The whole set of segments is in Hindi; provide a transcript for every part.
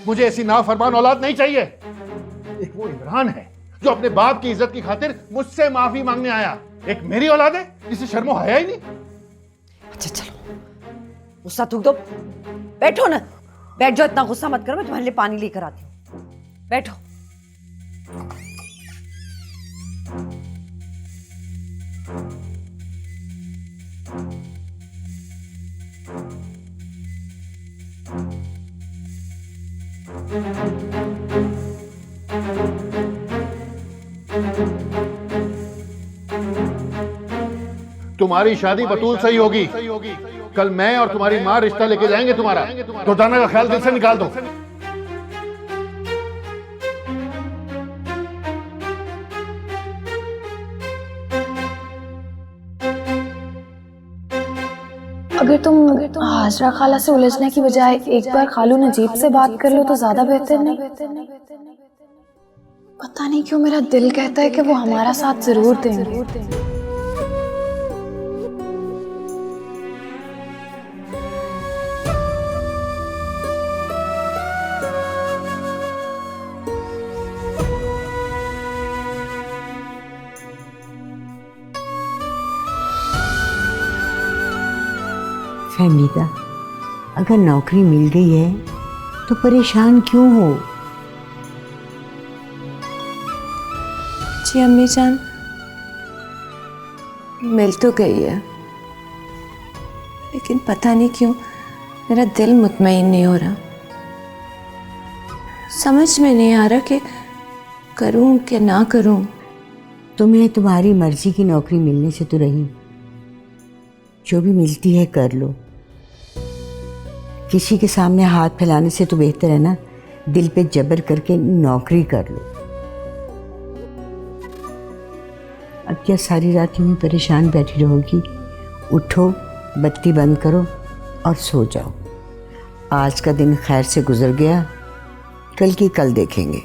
मुझे ऐसी नाफरमान औलाद नहीं चाहिए। एक वो इमरान है जो अपने बाप की इज्जत की खातिर मुझसे माफी मांगने आया, एक मेरी औलाद है जिसे शर्मो हया ही नहीं। अच्छा चलो गुस्सा थूक दो, बैठो ना, बैठ जाओ, इतना गुस्सा मत करो, मैं तुम्हारे लिए पानी लेकर आती हूँ, बैठो। तुम्हारी शादी बतूल से ही होगी। कल मैं और तुम्हारी माँ रिश्ता लेके जाएंगे तुम्हारा, तो दाना का ख्याल दिल से निकाल दो। अगर तुम हाजरा खाला से उलझने की बजाय एक बार खालू नजीब से बात कर लो तो ज्यादा बेहतर नहीं? पता नहीं क्यों मेरा दिल कहता है कि वो हमारा साथ जरूर देंगे। फहमीदा, अगर नौकरी मिल गई है तो परेशान क्यों हो? जी अम्मी जान, मिल तो गई है, लेकिन पता नहीं क्यों मेरा दिल मुतमईन नहीं हो रहा। समझ में नहीं आ रहा कि करूं कि ना करूं। तुम्हें तुम्हारी मर्जी की नौकरी मिलने से तो रही, जो भी मिलती है कर लो। किसी के सामने हाथ फैलाने से तो बेहतर है ना दिल पे जबर करके नौकरी कर लो। अब क्या सारी रात यूं ही परेशान बैठी रहोगी? उठो, बत्ती बंद करो और सो जाओ। आज का दिन खैर से गुजर गया, कल की कल देखेंगे।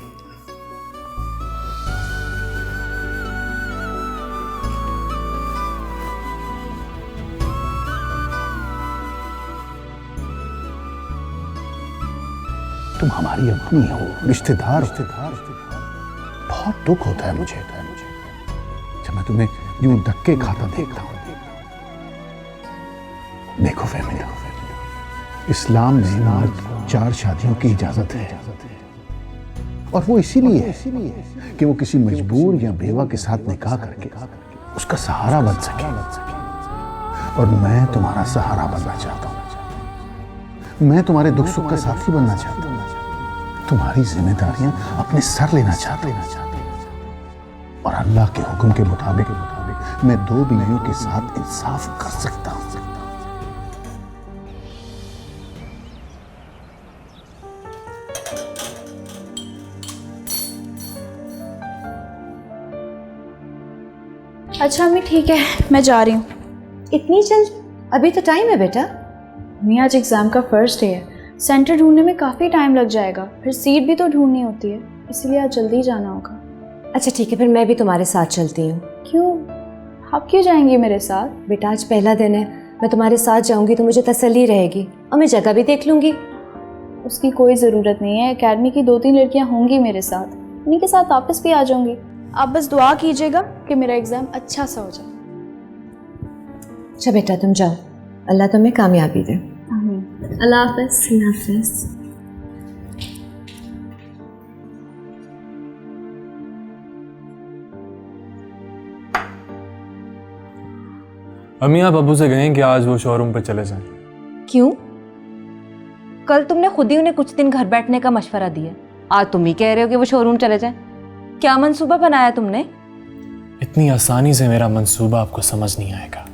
तुम हमारी अपनी हो, रिश्तेदार बहुत दुख होता है मुझे जब मैं तुम्हें यूं धक्के खाता देखता हूं। देखो फहमीदा, इस्लाम में मर्द को 4 शादियों की इजाजत है, और वो इसीलिए कि वो किसी मजबूर या बेवा के साथ निकाह करके उसका सहारा बन सके। और मैं तुम्हारा सहारा बनना चाहता हूं, मैं तुम्हारे दुख सुख का साथी बनना चाहता हूं, तुम्हारी जिम्मेदारियां अपने सर लेना चाहता हूं, और अल्लाह के हुक्म के मुताबिक मैं 2 बीवियों के साथ इंसाफ कर सकता हूं। अच्छा अम्मी ठीक है, मैं जा रही हूँ। इतनी जल्द? अभी तो टाइम है बेटा। अम्मी आज एग्ज़ाम का फर्स्ट डे है, सेंटर ढूंढने में काफ़ी टाइम लग जाएगा, फिर सीट भी तो ढूंढनी होती है, इसलिए आज जल्दी जाना होगा। अच्छा ठीक है, फिर मैं भी तुम्हारे साथ चलती हूँ। क्यों? आप क्यों जाएंगी मेरे साथ? बेटा आज पहला दिन है, मैं तुम्हारे साथ जाऊंगी तो मुझे तसल्ली रहेगी और मैं जगह भी देख लूंगी। उसकी कोई ज़रूरत नहीं है, एकेडमी की 2-3 लड़कियां होंगी मेरे साथ, उन्हीं के साथ वापस भी आ जाऊंगी। आप बस दुआ कीजिएगा कि मेरा एग्ज़ाम अच्छा सा हो जाए। अच्छा बेटा तुम जाओ, अल्लाह तुम्हें कामयाबी दे। आमीन। अल्लाह हाफ़िज़। अम्मी आप अबू से कहें कि आज वो शोरूम पे चले जाएं। क्यों? कल तुमने खुद ही उन्हें कुछ दिन घर बैठने का मशवरा दिया, आज तुम ही कह रहे हो कि वो शोरूम चले जाएं। क्या मंसूबा बनाया तुमने? इतनी आसानी से मेरा मंसूबा आपको समझ नहीं आएगा।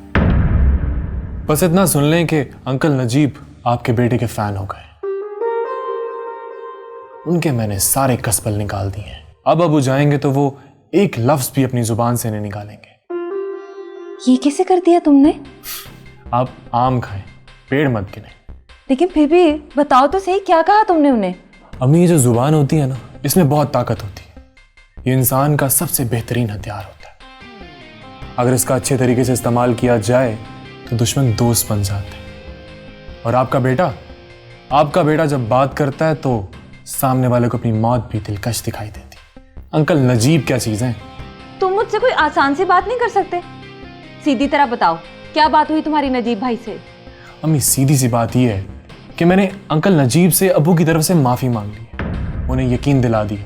बस इतना सुन लें कि अंकल नजीब आपके बेटे के फैन हो गए। उनके मैंने सारे कसबल निकाल दिए हैं। अब अबू जाएंगे तो वो एक लफ्ज भी अपनी जुबान से नहीं निकालेंगे। ये कैसे कर दिया तुमने? आप आम खाएं, पेड़ मत गिने। लेकिन फिर भी बताओ तो सही, क्या कहा तुमने उन्हें? अम्मी ये जो जुबान होती है ना, इसमें बहुत ताकत होती है। ये इंसान का सबसे बेहतरीन हथियार होता है। अगर इसका अच्छे तरीके से इस्तेमाल किया जाए तो दुश्मन दोस्त बन जाते हैं। और आपका बेटा जब बात करता है तो सामने वाले को अपनी मौत भी दिलकश दिखाई देती। अंकल नजीब क्या चीज़ है। तुम मुझसे कोई आसान सी बात नहीं कर सकते? सीधी तरह बताओ, क्या बात हुई तुम्हारी नजीब भाई से? अम्मी सीधी सी बात यह है कि मैंने अंकल नजीब से अबू की तरफ से माफ़ी मांग ली है। उन्हें यकीन दिला दी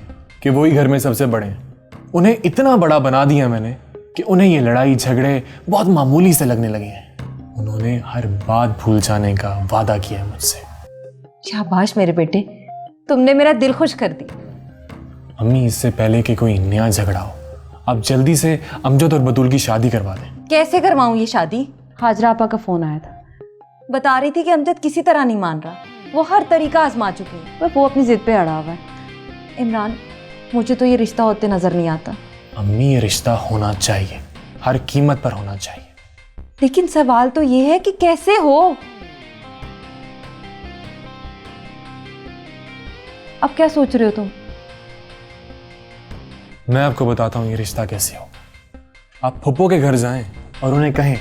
कि वही घर में सबसे बड़े हैं। उन्हें इतना बड़ा बना दिया मैंने कि उन्हें ये लड़ाई झगड़े बहुत मामूली से लगने लगे हैं। उन्होंने हर बात भूल जाने का वादा किया है मुझसे। शाबाश मेरे बेटे, तुमने मेरा दिल खुश कर दिया। अम्मी इससे पहले कि कोई नया झगड़ा हो, आप जल्दी से अमजद और बतूल की शादी करवा दें। कैसे करवाऊं ये शादी? हाजरा आपा का फोन आया था, बता रही थी कि अमजद किसी तरह नहीं मान रहा। वो हर तरीका आजमा चुकी है, पर वो अपनी जिद पे अड़ा हुआ है। इमरान, मुझे तो ये रिश्ता होते नजर नहीं आता। अम्मी ये रिश्ता होना चाहिए, हर कीमत पर होना चाहिए। लेकिन सवाल तो ये है कि कैसे हो? अब क्या सोच रहे हो तुम? मैं आपको बताता हूं ये रिश्ता कैसे हो। आप फुप्पो के घर जाएं और उन्हें कहें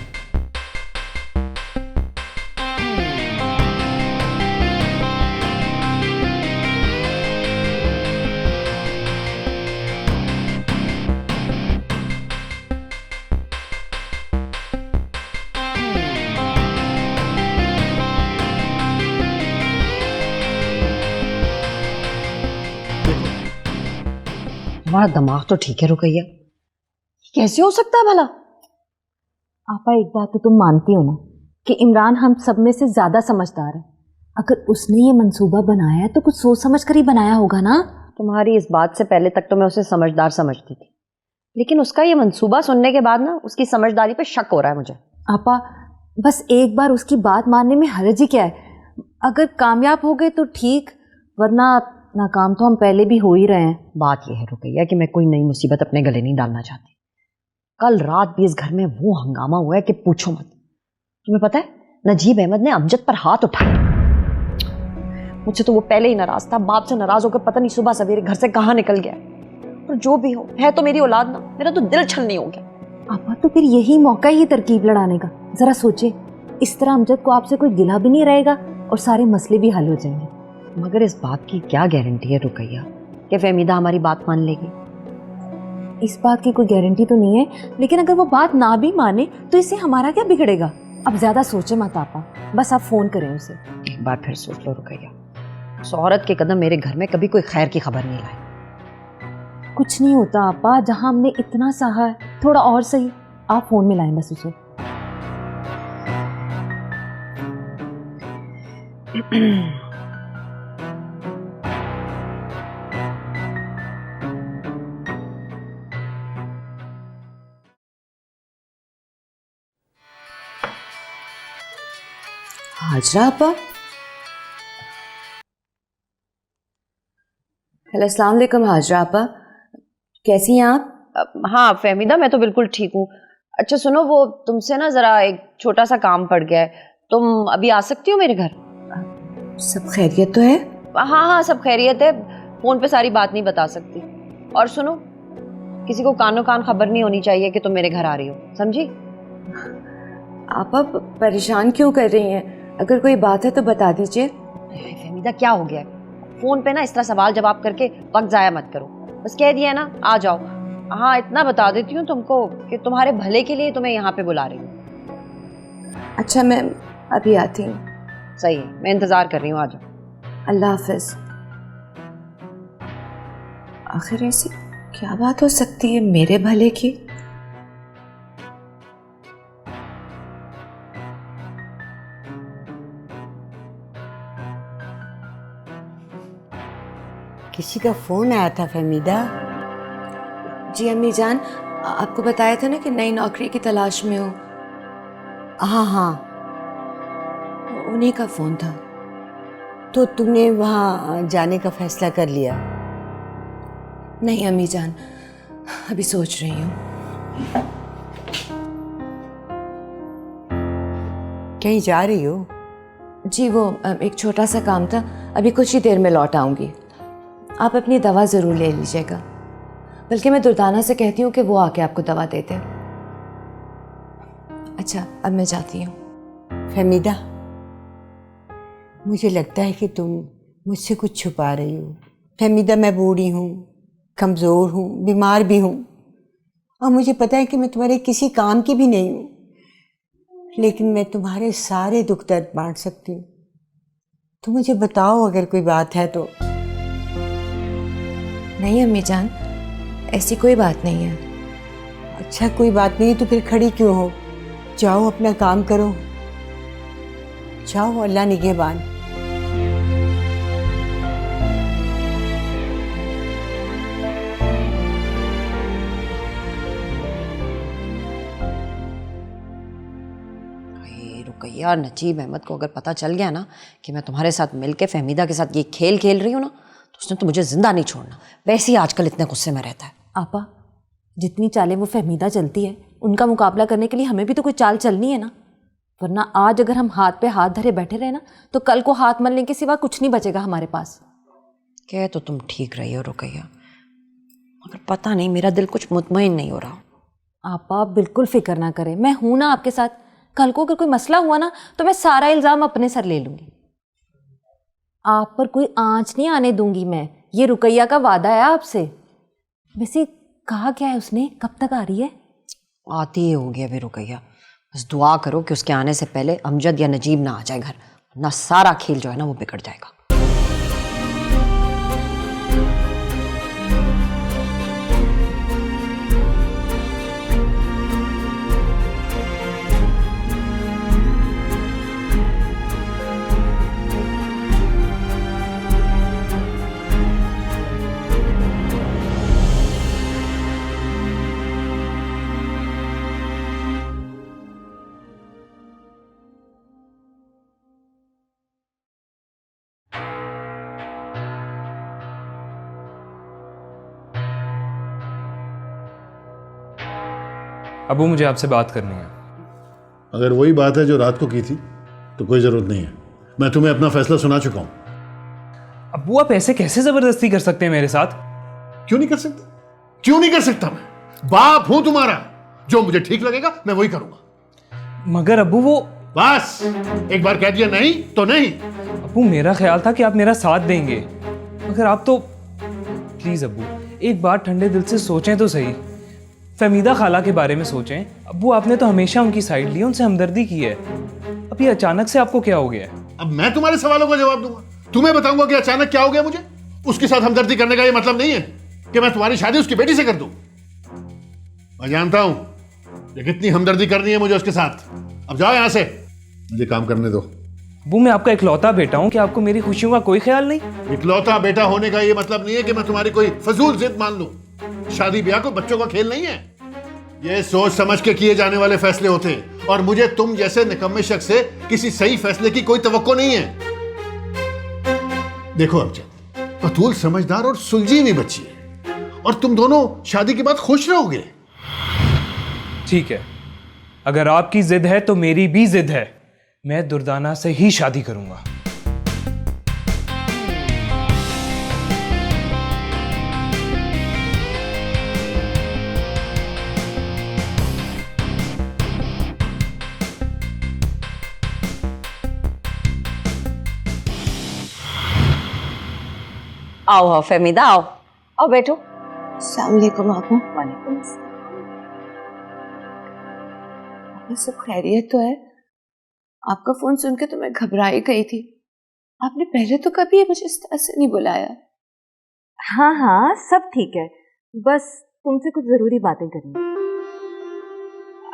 तुम्हारा दिमाग तो ठीक है रुकैया, कैसे हो सकता है भला? आपा, एक बात तो तुम मानती हो ना कि इमरान हम सब में से ज्यादा समझदार है। अगर उसने ये मंसूबा बनाया है तो कुछ सोच समझ कर ही बनाया होगा ना। तुम्हारी इस बात से पहले तक तो मैं उसे समझदार समझती थी, लेकिन उसका ये मंसूबा सुनने के बाद ना उसकी समझदारी पे शक हो रहा है मुझे। आपा, बस एक बार उसकी बात मानने में हर्ज ही क्या है? अगर कामयाब हो गए तो ठीक, वरना नाकाम तो हम पहले भी हो ही रहे हैं। बात यह है रुकैया कि मैं कोई नई मुसीबत अपने गले नहीं डालना चाहती। कल रात भी इस घर में वो हंगामा हुआ है कि पूछो मत। तुम्हें पता है, नजीब अहमद ने अमजद पर हाथ उठाया। मुझसे तो वो पहले ही नाराज था, बाप से नाराज होकर पता नहीं सुबह सवेरे घर से कहाँ निकल गया। और जो भी हो, है तो मेरी औलाद ना, मेरा तो दिल छलनी हो गया। आपा, तो फिर यही मौका ही तरकीब लड़ाने का। जरा सोचे, इस तरह अमजद को आपसे कोई गिला भी नहीं रहेगा और सारे मसले भी हल हो जाएंगे। मगर इस बात की क्या गारंटी है रुकैया कि फहमीदा हमारी बात मान लेगी? इस बात की कोई गारंटी तो नहीं है, लेकिन अगर वो बात ना भी माने तो इससे हमारा क्या बिगड़ेगा? अब ज्यादा सोचे मत आपा, बस आप फोन करें उसे। एक बार फिर सोच लो रुकैया, उस औरत के कदम मेरे घर में कभी कोई खैर की खबर नहीं लाई। कुछ नहीं होता आपा, जहां हमने इतना सहा है, थोड़ा और सही। आप फोन में लाएं बस उसे। हाजरा आपा, हेलो, अस्सलाम वालेकुम हाजरा आपा, कैसी हैं आप? हाँ फहमीदा, मैं तो बिल्कुल ठीक हूँ। अच्छा सुनो, वो तुमसे ना जरा एक छोटा सा काम पड़ गया है, तुम अभी आ सकती हो मेरे घर? सब खैरियत तो है? हाँ हाँ, सब खैरियत है, फोन पे सारी बात नहीं बता सकती। और सुनो, किसी को कानो कान खबर नहीं होनी चाहिए कि तुम मेरे घर आ रही हो, समझी? आपा परेशान क्यों कर रही हैं? अगर कोई बात है तो बता दीजिए। फहमीदा क्या हो गया है? फोन पे ना इस तरह सवाल जवाब करके वक्त जाया मत करो, बस कह दिया ना आ जाओ। हाँ इतना बता देती हूँ तुमको कि तुम्हारे भले के लिए तुम्हें यहाँ पे बुला रही हूँ। अच्छा, मैं अभी आती हूँ। सही है, मैं इंतजार कर रही हूँ, आ जाओ। अल्लाह हाफिज। आखिर ऐसी क्या बात हो सकती है मेरे भले की? किसी का फोन आया था फहमीदा? जी अम्मी जान, आपको बताया था ना कि नई नौकरी की तलाश में हो। हाँ हाँ, उन्हीं का फोन था। तो तुमने वहाँ जाने का फैसला कर लिया? नहीं अम्मी जान, अभी सोच रही हूँ। कहीं जा रही हो? जी वो एक छोटा सा काम था, अभी कुछ ही देर में लौट आऊँगी। आप अपनी दवा ज़रूर ले लीजिएगा, बल्कि मैं दुर्दाना से कहती हूँ कि वो आके आपको दवा दे दे। अच्छा, अब मैं जाती हूँ। फहमीदा, मुझे लगता है कि तुम मुझसे कुछ छुपा रही हो। फहमीदा मैं बूढ़ी हूँ, कमज़ोर हूँ, बीमार भी हूँ, और मुझे पता है कि मैं तुम्हारे किसी काम की भी नहीं हूँ, लेकिन मैं तुम्हारे सारे दुख दर्द बांट सकती हूँ। तो मुझे बताओ अगर कोई बात है तो। नहीं अम्मी जान, ऐसी कोई बात नहीं है। अच्छा कोई बात नहीं तो फिर खड़ी क्यों हो? जाओ अपना काम करो, जाओ, अल्लाह निगहबान। रुकैया, नजीब अहमद को अगर पता चल गया ना कि मैं तुम्हारे साथ मिलके फहमीदा के साथ ये खेल खेल रही हूँ ना, तो उसने तो मुझे जिंदा नहीं छोड़ना। वैसे ही आजकल इतने गुस्से में रहता है। आपा, जितनी चालें वो फहमीदा चलती है, उनका मुकाबला करने के लिए हमें भी तो कोई चाल चलनी है ना। वरना आज अगर हम हाथ पे हाथ धरे बैठे रहे ना, तो कल को हाथ मलने के सिवा कुछ नहीं बचेगा हमारे पास। कह तो तुम ठीक रही हो रुकैया, मगर पता नहीं मेरा दिल कुछ मुतमईन नहीं हो रहा। आपा बिल्कुल फिक्र ना करें, मैं हूं ना आपके साथ। कल को अगर कोई मसला हुआ ना तो मैं सारा इल्ज़ाम अपने सर ले लूंगी। आप पर कोई आंच नहीं आने दूंगी मैं, ये रुकैया का वादा है आपसे। वैसे कहा क्या है उसने, कब तक आ रही है? आती ही होगी अभी रुकैया। बस दुआ करो कि उसके आने से पहले अमजद या नजीब ना आ जाए घर, ना सारा खेल जो है ना वो बिगड़ जाएगा। अबू मुझे आपसे बात करनी है। अगर वही बात है जो रात को की थी तो कोई ज़रूरत नहीं है, मैं तुम्हें अपना फैसला सुना चुका हूँ। अबू आप ऐसे कैसे ज़बरदस्ती कर सकते हैं मेरे साथ? क्यों नहीं कर सकता? क्यों नहीं कर सकता? मैं बाप हूं तुम्हारा, जो मुझे ठीक लगेगा मैं वही करूंगा। मगर अबू वो, बस एक बार कह दिया नहीं तो नहीं। अबू मेरा ख्याल था कि आप मेरा साथ देंगे, मगर आप तो, प्लीज़ अबू एक बार ठंडे दिल से सोचें तो सही। फहमीदा खाला के बारे में सोचें। अबू आपने तो हमेशा उनकी साइड ली, उनसे हमदर्दी की है। अब ये अचानक से आपको क्या हो गया है? अब मैं तुम्हारे सवालों का जवाब दूंगा, तुम्हें बताऊंगा कि अचानक क्या हो गया मुझे। उसके साथ हमदर्दी करने का ये मतलब नहीं है कि मैं तुम्हारी शादी उसकी बेटी से कर दूं। मैं जानता हूं कि कितनी हमदर्दी करनी है मुझे उसके साथ। अब जाओ यहां से, मुझे काम करने दो। अबू मैं आपका इकलौता बेटा हूं, कि आपको मेरी खुशियों का कोई ख्याल नहीं? इकलौता बेटा होने का ये मतलब नहीं है कि मैं तुम्हारी कोई फजूल जिद मान लूं। शादी ब्याह को बच्चों का खेल नहीं है, ये सोच समझ के किए जाने वाले फैसले होते हैं, और मुझे तुम जैसे निकम्मे शख्स से किसी सही फैसले की कोई तवक्को नहीं है। देखो अमजद, बतूल समझदार और सुलझी हुई बच्ची है, और तुम दोनों शादी के बाद खुश रहोगे। ठीक है, अगर आपकी जिद है तो मेरी भी जिद है। मैं दुर्दाना से ही शादी करूंगा। आओ आओ फहमीदा, आओ आओ बैठो। अस्सलाम वालेकुम आपा। वालेकुम आपा सब खैरियत तो है? आपका फोन सुन के तो मैं घबरा ही गई थी। आपने पहले तो कभी मुझे इस तरह से नहीं बुलाया। हाँ हाँ सब ठीक है, बस तुमसे कुछ ज़रूरी बातें करनी।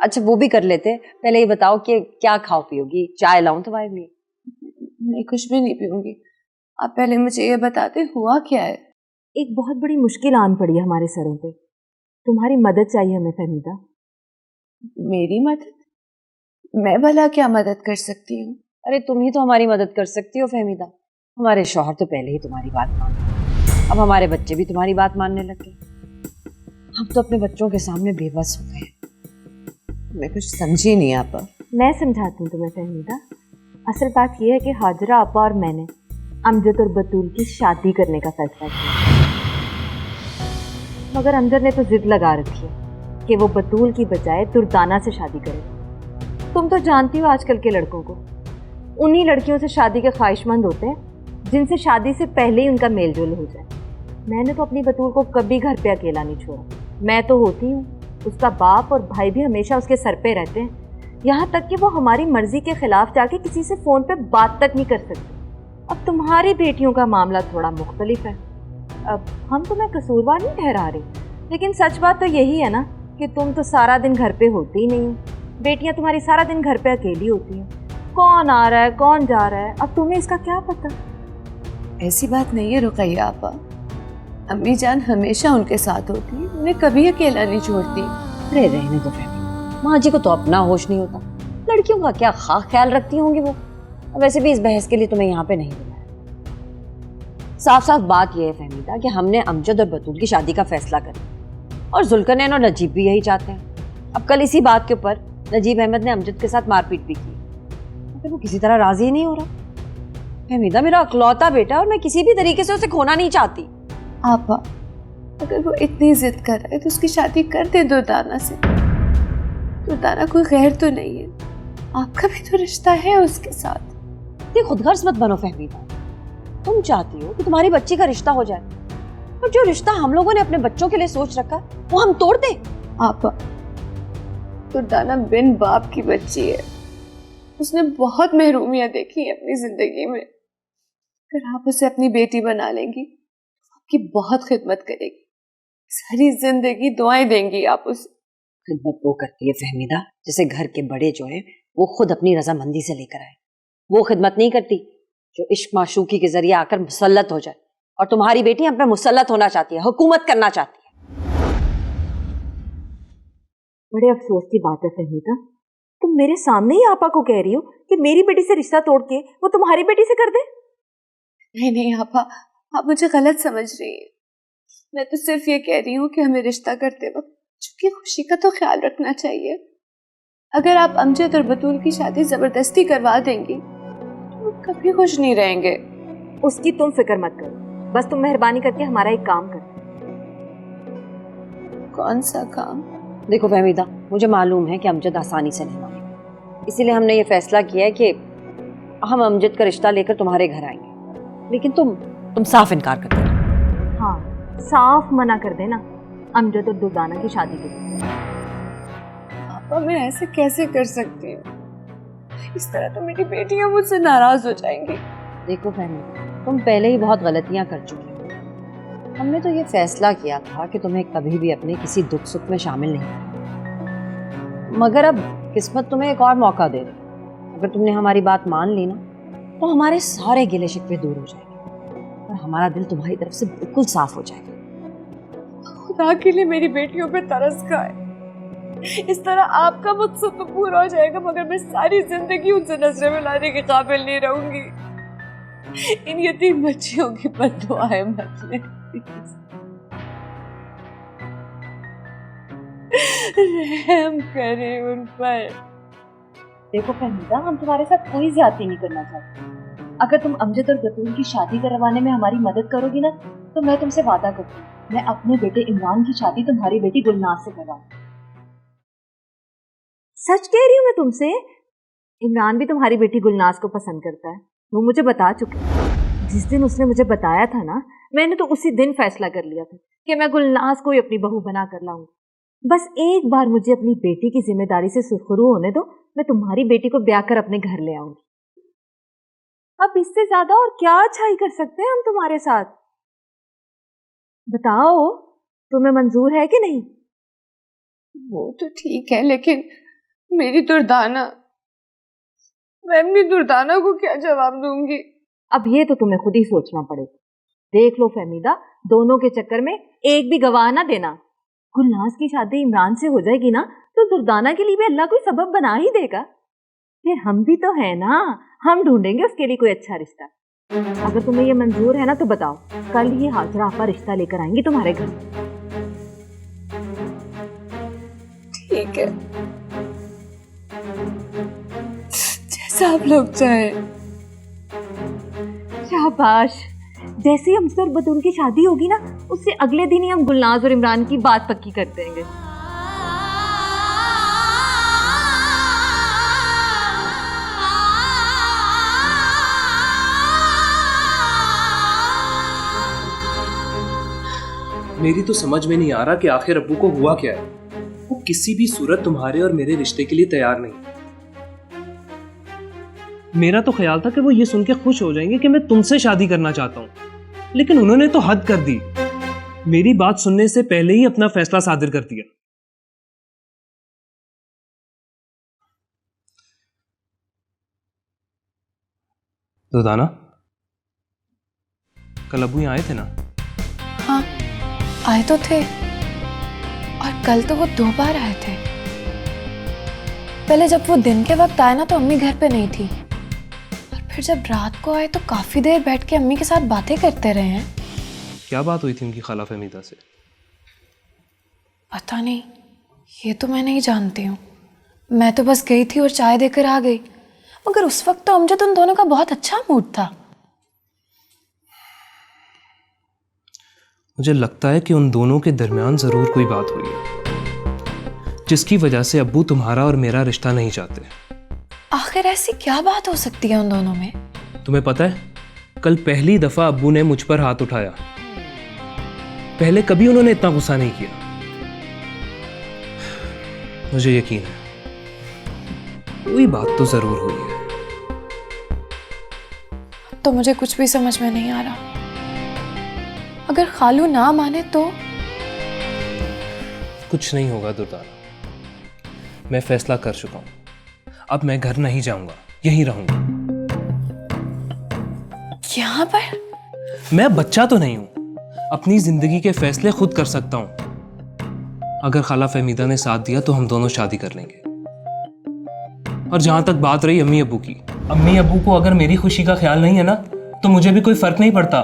अच्छा वो भी कर लेते, पहले ये बताओ कि क्या खाओ पियोगी? चाय लाऊं तुम्हारे लिए? मैं कुछ भी नहीं पीऊंगी, आप पहले मुझे ये बताते हुआ क्या है। एक बहुत बड़ी मुश्किल आन पड़ी है हमारे सरों पे, तुम्हारी मदद चाहिए हमें फहमीदा। मेरी मदद? मैं भला क्या मदद कर सकती हूँ? अरे तुम ही तो हमारी मदद कर सकती हो फहमीदा। हमारे शौहर तो पहले ही तुम्हारी बात मानते, अब हमारे बच्चे भी तुम्हारी बात मानने लगे। हम तो अपने बच्चों के सामने बेबस हो गए। मैं कुछ समझी नहीं आपा। मैं समझाती हूँ तुम्हें फहमीदा। असल बात यह है कि हाजरा आपा और मैंने अमजद और बतूल की शादी करने का फैसला किया, मगर अमजद ने तो जिद लगा रखी है कि वो बतूल की बजाय दुर्दाना से शादी करे। तुम तो जानती हो आजकल के लड़कों को, उन्हीं लड़कियों से शादी के ख्वाहिशमंद होते हैं जिनसे शादी से पहले ही उनका मेल जोल हो जाए। मैंने तो अपनी बतूल को कभी घर पे अकेला नहीं छोड़ा। मैं तो होती हूँ, उसका बाप और भाई भी हमेशा उसके सर पे रहते हैं, यहाँ तक कि वो हमारी मर्जी के खिलाफ जाके किसी से फ़ोन पे बात तक नहीं कर सकते। अब तुम्हारी बेटियों का मामला थोड़ा मुख्तलिफ है। अब हम तुम्हें कसूरवार नहीं ठहरा रहे, लेकिन सच बात तो यही है ना कि तुम तो सारा दिन घर पे होती ही नहीं हो। बेटियाँ तुम्हारी सारा दिन घर पे अकेली होती हैं, कौन आ रहा है कौन जा रहा है, अब तुम्हें इसका क्या पता। ऐसी बात नहीं है रुकैया आपा, अम्मी जान हमेशा उनके साथ होती है, उन्हें कभी अकेला नहीं छोड़ती। अरे रहने दो फहमी, माँ जी को तो अपना होश नहीं होता, लड़कियों का क्या खास ख्याल रखती होंगी वो। वैसे भी इस बहस के लिए तुम्हें यहाँ पे नहीं बुलाया। साफ साफ बात यह है फहमीदा कि हमने अमजद और बतूल की शादी का फैसला कर लिया और जुल्करनैन और नजीब भी यही चाहते हैं। अब कल इसी बात के ऊपर नजीब अहमद ने अमजद के साथ मारपीट भी की, मगर वो किसी तरह राजी ही नहीं हो रहा। फहमीदा मेरा अकलौता बेटा और मैं किसी भी तरीके से उसे खोना नहीं चाहती। आपा अगर वो इतनी जिद कर रहा है तो उसकी शादी कर दे दुर्दाना से। दुर्दाना कोई गैर तो नहीं है, आपका भी तो रिश्ता है उसके साथ। खुदगर्ज मत बनो फहमीदा, तुम चाहती हो कि तुम्हारी बच्ची का रिश्ता हो जाए, और जो रिश्ता हम लोगों ने अपने बच्चों के लिए सोच रखा वो हम तोड़ दें। आपा दुर्दाना बिन बाप की बच्ची है, उसने बहुत महरूमियां देखी है अपनी जिंदगी में। अगर आप उसे अपनी बेटी बना लेंगी तो आपकी बहुत खिदमत करेगी, सारी जिंदगी दुआएं देंगी आप उसे। खिदमत वो करती है फहमीदा जैसे घर के बड़े जो है वो खुद अपनी रजामंदी से लेकर आए। वो खिदमत नहीं करती जो इश्क माशूकी के जरिए आकर मुसल्लत हो जाए, और तुम्हारी बेटी हम पे मुसल्लत होना चाहती है, हुकूमत करना चाहती है। बड़े अफसोस की बात है फहमीदा, तुम मेरे सामने ही आपा को कह रही हो कि मेरी बेटी से रिश्ता तोड़ के वो तुम्हारी बेटी से कर दे। नहीं नहीं आपा, आप मुझे गलत समझ रही हैं। मैं तो सिर्फ ये कह रही हूँ कि हमें रिश्ता करते वक्त चूंकि खुशी का तो ख्याल रखना चाहिए। अगर आप अमजद और बतूल की शादी जबरदस्ती करवा देंगी तो वो कभी खुश नहीं रहेंगे। उसकी तुम फिक्र मत करो, बस तुम मेहरबानी करके हमारा एक काम कर। कौन सा काम? देखो फहमीदा, मुझे मालूम है कि अमजद आसानी से नहीं मानेगा, इसीलिए हमने ये फैसला किया है कि हम अमजद का रिश्ता लेकर तुम्हारे घर आएंगे, लेकिन तुम साफ इनकार कर देना। हाँ, साफ मना कर देना अमजद और दुर्दाना की शादी के लिए। पापा मैं ऐसे कैसे कर सकती हूँ? इस तरह तो मेरी बेटियां मुझसे नाराज हो जाएंगी। देखो फहमीदा, तुम पहले ही बहुत गलतियां कर चुकी हो। हमने तो ये फैसला किया था कि तुम्हें कभी भी अपने किसी दुख सुख में शामिल नहीं करना, मगर अब किस्मत तुम्हें एक और मौका दे रही। अगर तुमने हमारी बात मान ली ना तो हमारे सारे गिले शिकवे दूर हो जाएंगे और हमारा दिल तुम्हारी तरफ से बिल्कुल साफ हो जाएगा। खुदा के लिए मेरी बेटियों पे तरस खाए, इस तरह आपका मकसद तो पूरा हो जाएगा, मगर मैं सारी जिंदगी उनसे नजरें मिलाने के काबिल नहीं रहूंगी। इन यतीम बच्चियों की बद्दुआएं मत ले, रहम करे उन पर। देखो फहमीदा, हम तुम्हारे साथ कोई ज्यादती नहीं करना चाहते। अगर तुम अमजद और बतूल की शादी करवाने में हमारी मदद करोगी ना तो मैं तुमसे वादा करती हूँ मैं अपने बेटे इमरान की शादी तुम्हारी बेटी गुलनाज से करवाऊंगी। सच कह रही हूँ मैं तुमसे, इमरान भी तुम्हारी बेटी गुलनाज को पसंद करता है, वो मुझे बता चुके हैं। जिस दिन उसने मुझे बताया था ना, मैंने तो उसी दिन फैसला कर लिया था कि मैं गुलनाज को ही अपनी बहू बना कर लाऊंगी। बस एक बार मुझे अपनी बेटी की जिम्मेदारी से सुरखरू होने दो, मैं तुम्हारी बेटी को ब्याह कर अपने घर ले आऊंगी। अब इससे ज्यादा और क्या अच्छाई कर सकते हैं हम तुम्हारे साथ? बताओ, तुम्हें मंजूर है कि नहीं? वो तो ठीक है, लेकिन मेरी दुर्दाना, मैं अपनी दुर्दाना को क्या जवाब दूंगी? अब ये तो तुम्हें खुद ही सोचना पड़ेगा। देख लो फहमीदा, दोनों के चक्कर में एक भी गवाह ना देना। गुलनाज की शादी इमरान से हो जाएगी ना तो दुर्दाना के लिए भी अल्लाह कोई सबब बना ही देगा। फिर हम भी तो है ना, हम ढूंढेंगे उसके लिए कोई अच्छा रिश्ता। अगर तुम्हें ये मंजूर है ना तो बताओ, कल ही हाजरा आपा रिश्ता लेकर आएंगी तुम्हारे घर। ठीक है, जैसा आप लोग चाहे। शाबाश, जैसे ही अमजद और बतूल की शादी होगी ना उससे अगले दिन ही हम गुलनाज और इमरान की बात पक्की कर देंगे। मेरी तो समझ में नहीं आ रहा कि आखिर अब्बू को हुआ क्या है। वो किसी भी सूरत तुम्हारे और मेरे रिश्ते के लिए तैयार नहीं। मेरा तो ख्याल था कि वो ये सुन के खुश हो जाएंगे कि मैं तुमसे शादी करना चाहता हूँ, लेकिन उन्होंने तो हद कर दी। मेरी बात सुनने से पहले ही अपना फैसला सादिर कर दिया। दुर्दाना, कल अब्बू यहाँ आए थे ना? हाँ आए तो थे, और कल तो वो 2 बार आए थे। पहले जब वो दिन के वक्त आए ना तो अम्मी घर पे नहीं थी, और फिर जब रात को आए तो काफी देर बैठ के अम्मी के साथ बातें करते रहे हैं। क्या बात हुई थी उनकी खाला फहमीदा से? पता नहीं, ये तो मैं नहीं जानती हूँ। मैं तो बस गई थी और चाय देकर आ गई, मगर उस वक्त तो अमजद उन दोनों का बहुत अच्छा मूड था। मुझे लगता है कि उन दोनों के दरमियान जरूर कोई बात हुई है, जिसकी वजह से अब्बू तुम्हारा और मेरा रिश्ता नहीं चाहते। आखिर ऐसी क्या बात हो सकती है उन दोनों में? तुम्हें पता है, कल पहली दफा अब्बू ने मुझ पर हाथ उठाया। पहले कभी उन्होंने इतना गुस्सा नहीं किया। मुझे यकीन है कोई बात तो जरूर हुई है। तो मुझे कुछ भी समझ में नहीं आ रहा। अगर खालू ना माने तो? कुछ नहीं होगा दुर्दाना, मैं फैसला कर चुका हूं। अब मैं घर नहीं जाऊंगा, यहीं रहूंगा। यहाँ पर? मैं बच्चा तो नहीं हूं, अपनी जिंदगी के फैसले खुद कर सकता हूं। अगर खाला फहमीदा ने साथ दिया तो हम दोनों शादी कर लेंगे। और जहां तक बात रही अम्मी अब्बू की, अम्मी अब्बू को अगर मेरी खुशी का ख्याल नहीं है ना, तो मुझे भी कोई फर्क नहीं पड़ता।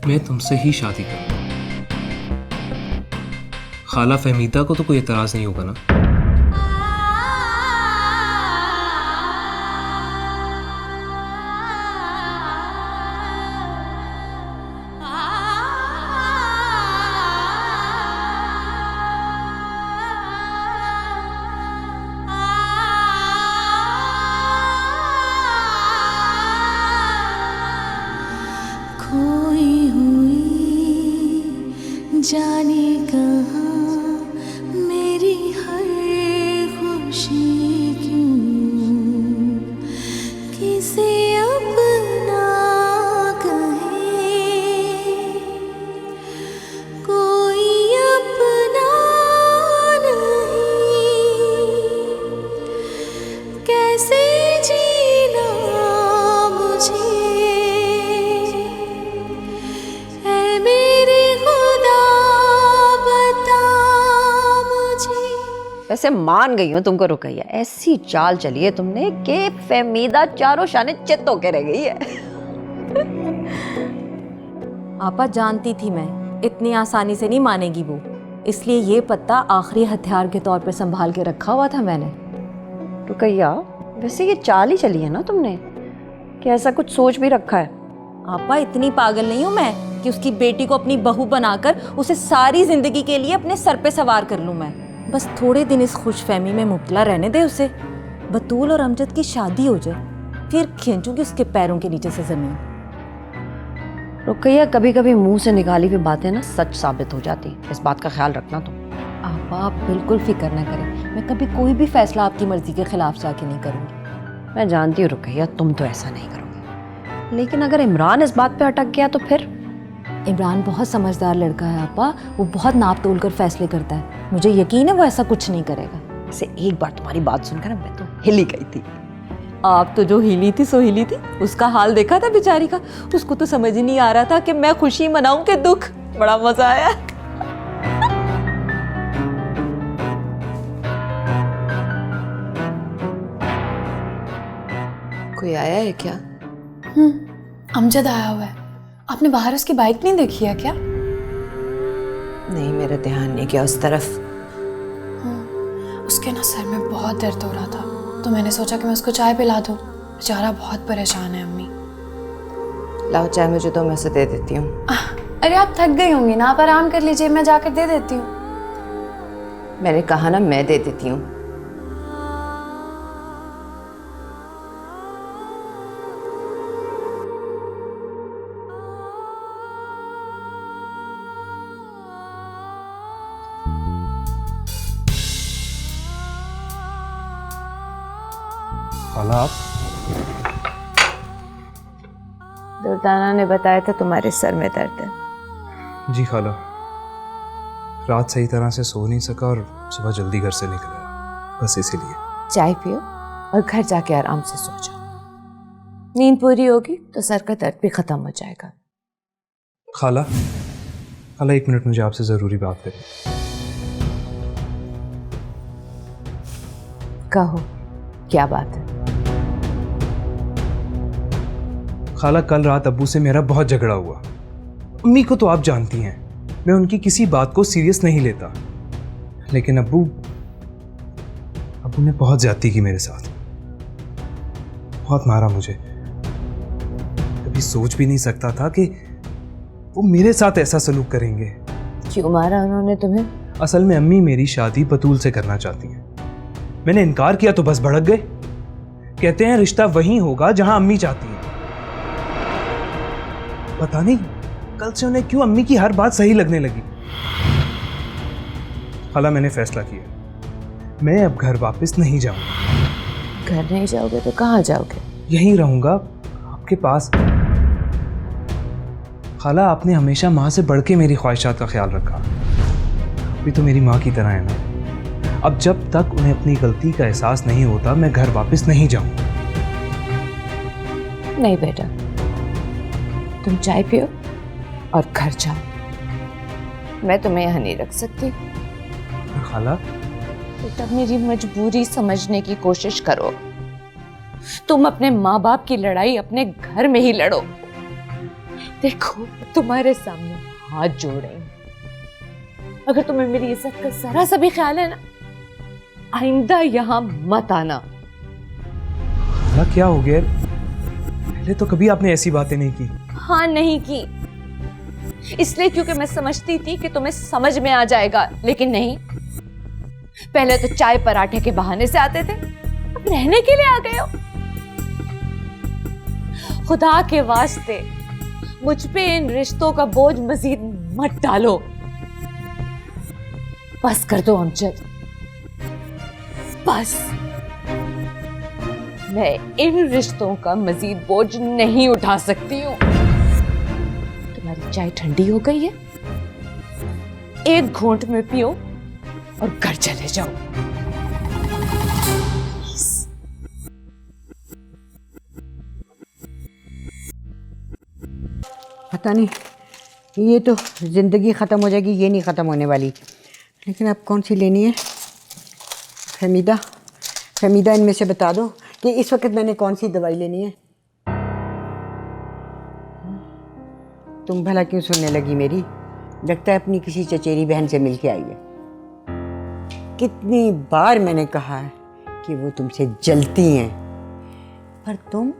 मैं तुमसे ही शादी करूंगा। खाला फहमीदा को तो कोई एतराज नहीं होगा ना? खोई हुई जाने कहाँ मेरी हर खुशी क्यों किसे अपना कहे, कोई अपना नहीं, कैसे जीना मुझे वैसे मान गई हूँ तुमको रुकैया, ऐसी चाल चली है तुमने कि फहमीदा चारों शाने चित होके रह गई है। आपा जानती थी मैं इतनी आसानी से नहीं मानेगी वो, इसलिए ये पत्ता आखिरी हथियार के तौर पर संभाल के रखा हुआ था मैंने। रुकैया वैसे ये चाल ही चली है ना तुमने, कि ऐसा कुछ सोच भी रखा है? आपा इतनी पागल नहीं हूँ मैं कि उसकी बेटी को अपनी बहू बनाकर उसे सारी जिंदगी के लिए अपने सर पे सवार कर लूँ मैं। बस थोड़े दिन इस खुशफहमी में मुब्तला रहने दे उसे। बतूल और अमजद की शादी हो जाए, फिर खींचूंगी उसके पैरों के नीचे से जमीन। रुकैया कभी कभी मुंह से निकाली हुई बातें ना सच साबित हो जाती, इस बात का ख्याल रखना तुम। आप बिल्कुल फिक्र न करें, मैं कभी कोई भी फैसला आपकी मर्जी के खिलाफ जाके नहीं करूँगी। मैं जानती हूँ रुकैया तुम तो ऐसा नहीं करोगे, लेकिन अगर इमरान इस बात पे अटक गया तो फिर? इमरान बहुत समझदार लड़का है आपा, वो बहुत नाप तोल कर फैसले करता है। मुझे यकीन है वो ऐसा कुछ नहीं करेगा। वैसे एक बार तुम्हारी बात सुनकर ना मैं तो हिली गई थी। आप तो जो हिली थी सो हिली थी। उसका हाल देखा था बेचारी का, उसको तो समझ ही नहीं आ रहा था कि मैं खुशी मनाऊं कि दुख। बड़ा मजा आया। कोई आया है क्या? अमजद आया हुआ है। आपने बाहर उसकी बाइक नहीं देखी है क्या? नहीं, मेरा ध्यान नहीं गया उस तरफ। उसके ना सर में बहुत दर्द हो रहा था, तो मैंने सोचा कि मैं उसको चाय पिला दूं। बेचारा बहुत परेशान है अम्मी। लाओ चाय मुझे दो, मैं उसे दे देती हूँ। अरे आप थक गई होंगी ना, आप आराम कर लीजिए, मैं जाकर दे देती हूँ। मैंने कहा ना मैं दे देती हूँ। खाला आप? दुर्दाना ने बताया था तुम्हारे सर में दर्द है। जी खाला, रात सही तरह से सो नहीं सका और सुबह जल्दी घर से निकला, बस इसीलिए। चाय पियो और घर जाके आराम से सो जाओ। नींद पूरी होगी तो सर का दर्द भी खत्म हो जाएगा। खाला, खाला 1 मिनट, मुझे आपसे ज़रूरी बात करनी। कहो, क्या बात है? खाला, कल रात अब्बू से मेरा बहुत झगड़ा हुआ। अम्मी को तो आप जानती हैं, मैं उनकी किसी बात को सीरियस नहीं लेता, लेकिन अब्बू ने बहुत ज्यादती की मेरे साथ, बहुत मारा मुझे। कभी सोच भी नहीं सकता था कि वो मेरे साथ ऐसा सलूक करेंगे। क्यों मारा उन्होंने तुम्हें? असल में अम्मी मेरी शादी बतूल से करना चाहती हैं। मैंने इनकार किया तो बस भड़क गए। कहते हैं रिश्ता वहीं होगा जहां अम्मी चाहती हैं। पता नहीं कल से उन्हें क्यों अम्मी की हर बात सही लगने लगी। खाला, मैंने फैसला किया, मैं अब घर वापस नहीं जाऊंगा। घर नहीं जाओगे तो कहाँ जाओगे? यहीं रहूंगा आपके पास। खाला, आपने हमेशा माँ से बढ़ के मेरी ख्वाहिशात का ख्याल रखा। अभी तो मेरी माँ की तरह है ना। अब जब तक उन्हें अपनी गलती का एहसास नहीं होता, मैं घर वापस नहीं जाऊंगा। नहीं बेटा, तुम चाय पियो और घर जाओ। मैं तुम्हें यहाँ नहीं रख सकती। खाला, बेटा, मेरी मजबूरी समझने की कोशिश करो। तुम अपने माँ बाप की लड़ाई अपने घर में ही लड़ो। देखो, तुम्हारे सामने हाथ जोड़ रही हूं। अगर तुम्हें मेरी इज्जत का जरा सा भी ख्याल है ना, आइंदा यहाँ मत आना। खाला, क्या हो गया? पहले तो कभी आपने ऐसी बातें नहीं की। हाँ, नहीं की, इसलिए क्योंकि मैं समझती थी कि तुम्हें समझ में आ जाएगा, लेकिन नहीं। पहले तो चाय पराठे के बहाने से आते थे, अब रहने के लिए आ गए हो। खुदा के वास्ते मुझ पे इन रिश्तों का बोझ मजीद मत डालो। बस कर दो अमजद, बस। मैं इन रिश्तों का मजीद बोझ नहीं उठा सकती हूँ। तुम्हारी चाय ठंडी हो गई है, एक घूंट में पियो और घर चले जाओ। पता नहीं, ये तो ज़िंदगी ख़त्म हो जाएगी, ये नहीं ख़त्म होने वाली। लेकिन अब कौन सी लेनी है? फहमीदा, इनमें से बता दो कि इस वक्त मैंने कौन सी दवाई लेनी है। तुम भला क्यों सुनने लगी मेरी? लगता है अपनी किसी चचेरी बहन से मिल के आई है। कितनी बार मैंने कहा है कि वो तुमसे जलती हैं, पर तुम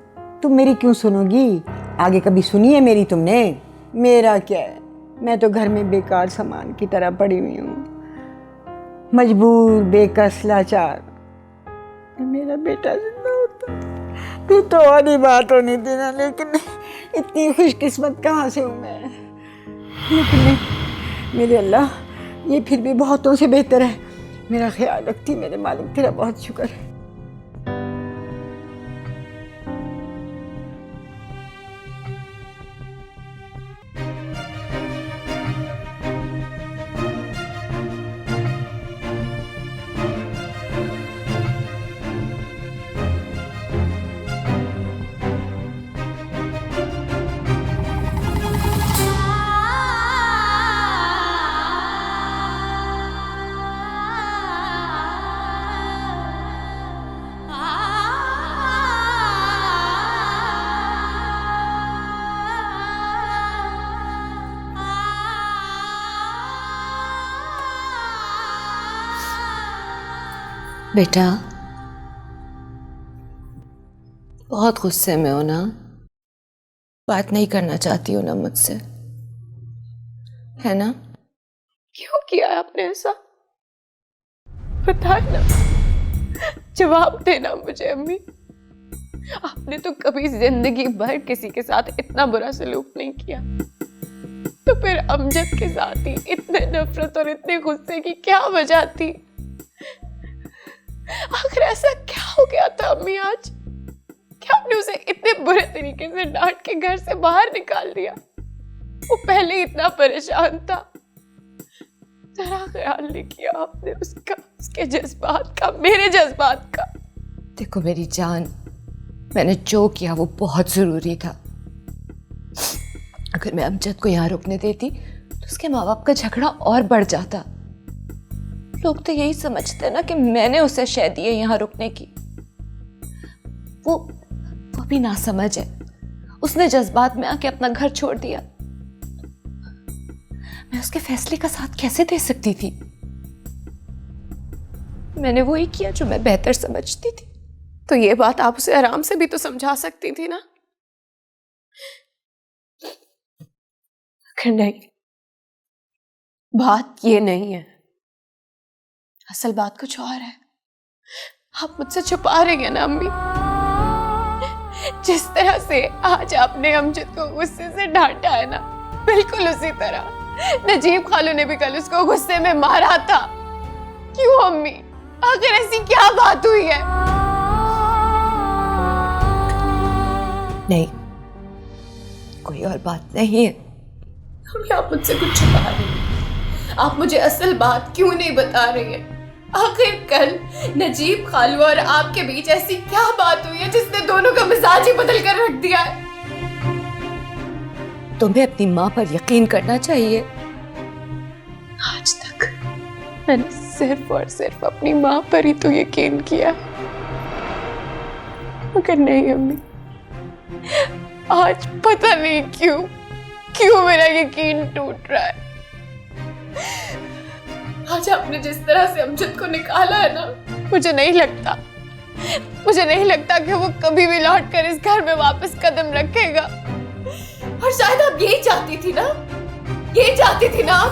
मेरी क्यों सुनोगी? आगे कभी सुनी है मेरी तुमने? मेरा क्या है, मैं तो घर में बेकार सामान की तरह पड़ी हुई हूँ, मजबूर, बेकस, लाचार। मेरा बेटा जिंदा होता फिर तो और ही बात होनी थी ना, लेकिन इतनी खुशकिस्मत कहाँ से हूँ मैं। लेकिन नहीं, मेरे अल्लाह, ये फिर भी बहुतों से बेहतर है। मेरा ख्याल रखती मेरे मालिक, तेरा बहुत शुक्र है। बेटा, बहुत गुस्से में हो ना? बात नहीं करना चाहती हो ना मुझसे, है ना? क्यों किया आपने ऐसा? बता ना, जवाब देना मुझे अम्मी। आपने तो कभी जिंदगी भर किसी के साथ इतना बुरा सलूक नहीं किया, तो फिर अमजद के साथ ही इतने नफरत और इतने गुस्से की क्या वजह थी? आखिर ऐसा क्या हो गया था अम्मी आज? कि आपने उसे इतने बुरे तरीके से डांट के घर से बाहर निकाल दिया। वो पहले ही इतना परेशान था, जरा ख्याल नहीं किया आपने उसका, उसके जज्बात का, मेरे जज्बात का। देखो मेरी जान, मैंने जो किया वो बहुत जरूरी था। अगर मैं अमजद को यहाँ रुकने देती तो उसके माँ बाप का झगड़ा और बढ़ जाता। लोग तो यही समझते ना कि मैंने उसे शय दी है यहाँ रुकने की। वो भी ना समझ है, उसने जज्बात में आके अपना घर छोड़ दिया। मैं उसके फैसले का साथ कैसे दे सकती थी? मैंने वही किया जो मैं बेहतर समझती थी। तो ये बात आप उसे आराम से भी तो समझा सकती थी ना। नहीं, बात ये नहीं है, असल बात कुछ और है। आप मुझसे छुपा रही हैं ना अम्मी। जिस तरह से आज आपने अमजद को गुस्से से डांटा है ना, बिल्कुल उसी तरह नजीब खालू ने भी कल उसको गुस्से में मारा था। क्यों अम्मी, आखिर ऐसी क्या बात हुई है? नहीं, कोई और बात नहीं है। अम्मी, आप मुझसे कुछ छुपा रही हैं। आप मुझे असल बात क्यों नहीं बता रही हैं? आखिर कल नजीब खालू और आपके बीच ऐसी क्या बात हुई है जिसने दोनों का मिजाज ही बदल कर रख दिया है? तुम्हें अपनी माँ पर यकीन करना चाहिए। आज तक मैंने सिर्फ और सिर्फ अपनी माँ पर ही तो यकीन किया, मगर नहीं अम्मी, आज पता नहीं क्यों मेरा यकीन टूट रहा है। आज आपने जिस तरह से अमजद को निकाला है ना, मुझे नहीं लगता कि वो कभी भी लौट कर इस घर में वापस कदम रखेगा। और शायद आप यही चाहती थी ना आप